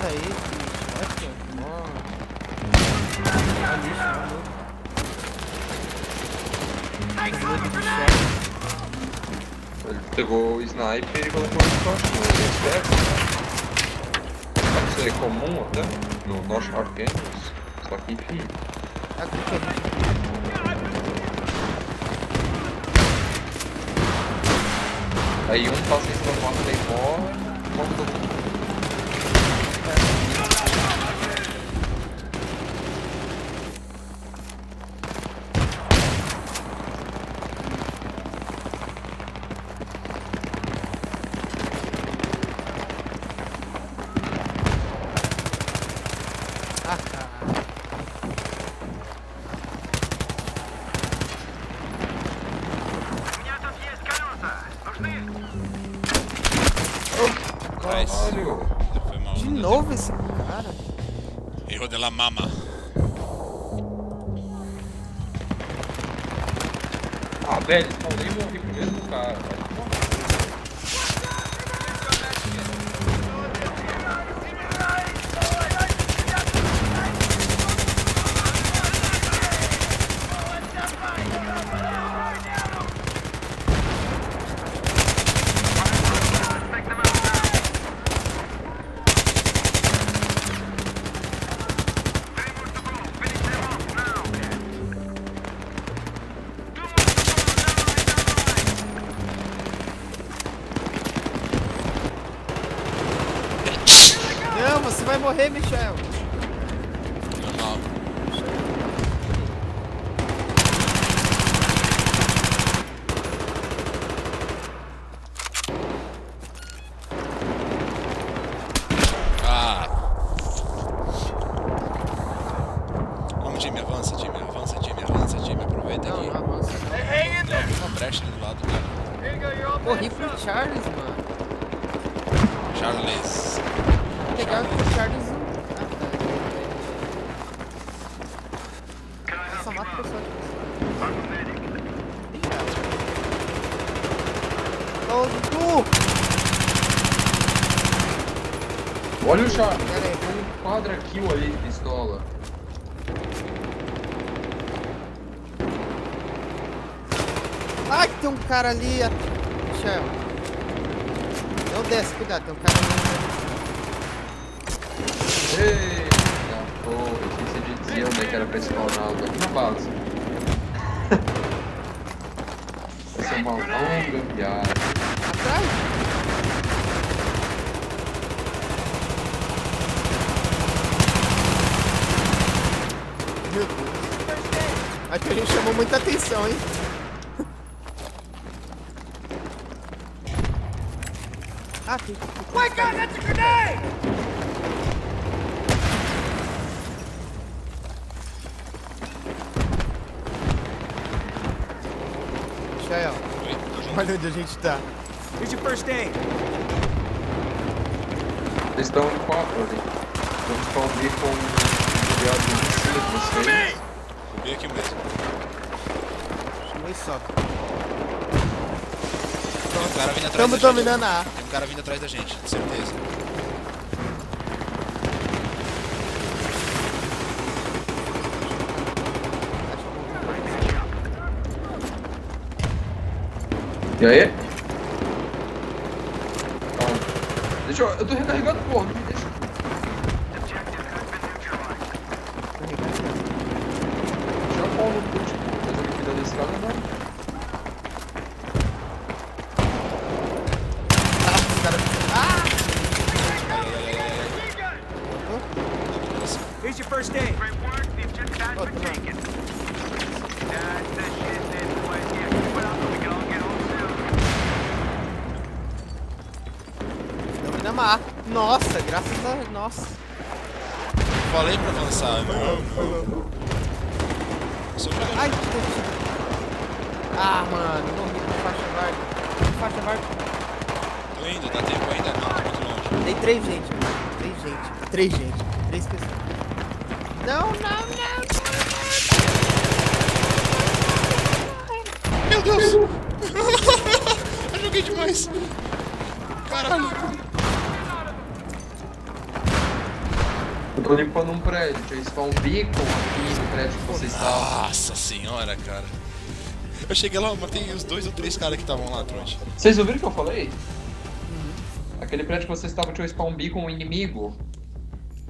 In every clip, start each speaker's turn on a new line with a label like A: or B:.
A: mata esse chefe, mano. Olha isso, maluco.
B: Ele pegou o sniper e colocou no próximo. Ele é esperto. Pode ser comum até no nosso Arcanos. Só que enfim.
A: Aqui que a gente...
B: Aí um passa em cima do outro e morre todo mundo.
A: Ah, cara.
B: Caralho!
C: Foi mal.
A: De novo esse cara?
C: Erro de la mama.
B: Ah, velho, falei morri pro mesmo cara.
A: Não, você vai morrer, Michel.
C: Normal. Ah. Vamos, time, avança, time, avança, time, avança, time, aproveita
A: Não,
C: aqui.
A: não avança.
C: Tem uma brecha ali do lado, cara.
A: Corri pro Charles, mano.
C: Charles.
A: Legal que o Charles não... Só mata a pessoa de Ô, Dudu!
B: Olha o chá.
A: Pera aí.
B: Tem um quadra kill ali de pistola.
A: Ai, tem um cara ali. Michel. Não desce, cuidado, tem um cara ali.
B: Eita, porra, esqueci de dizer onde é que era pra spawnar, aqui na base. Vai ser uma longa viagem.
A: Atrás. Meu Deus. Aqui a gente chamou muita atenção, hein? Ah, tem. My God, that's a grenade! Michel,
C: Oi, tô junto.
A: olha onde a gente tá.
D: Here's your first aid.
B: Eles estão em 4 ali. Vamos spawnar com um aliado em cima de vocês.
C: Vou vir aqui mesmo.
A: Chamei só.
C: Tem um cara vindo atrás
A: Estamos
C: da gente.
A: dominando a A.
C: Tem um cara vindo atrás da gente, certeza.
B: E aí? Calma. Deixa eu tô recarregando, porra. Não me deixa. Deixa eu pôr no put. Mas ele cuida desse cara, não.
A: Os caras. Ah!
D: Here's your first aid.
A: Ó, tá lá. Dominamos a A. Nossa, graças a... Nossa.
C: Falei pra avançar, não. Sou jogador.
A: Ai, que delícia. Ah, mano, morri com faixa varga. Faixa varga.
C: Tô indo, dá tempo ainda? Não, tô muito longe.
A: Tem 3 gente, mano. 3 gente. 3 gente. 3 pessoas. Não, não, não.
C: Meu Deus! Eu joguei demais. Caralho.
B: Eu tô limpando um prédio, tinha spawn beacon aqui no prédio que vocês estavam.
C: Nossa senhora, cara. Eu cheguei lá, matei os 2 ou 3 caras que estavam lá, Tronte.
B: Vocês ouviram o que eu falei? Aquele prédio que vocês estavam tinha um spawn beacon inimigo.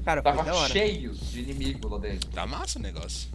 A: Cara, foi
B: Tava
A: da hora.
B: cheio de inimigo lá dentro.
C: Tá massa o negócio.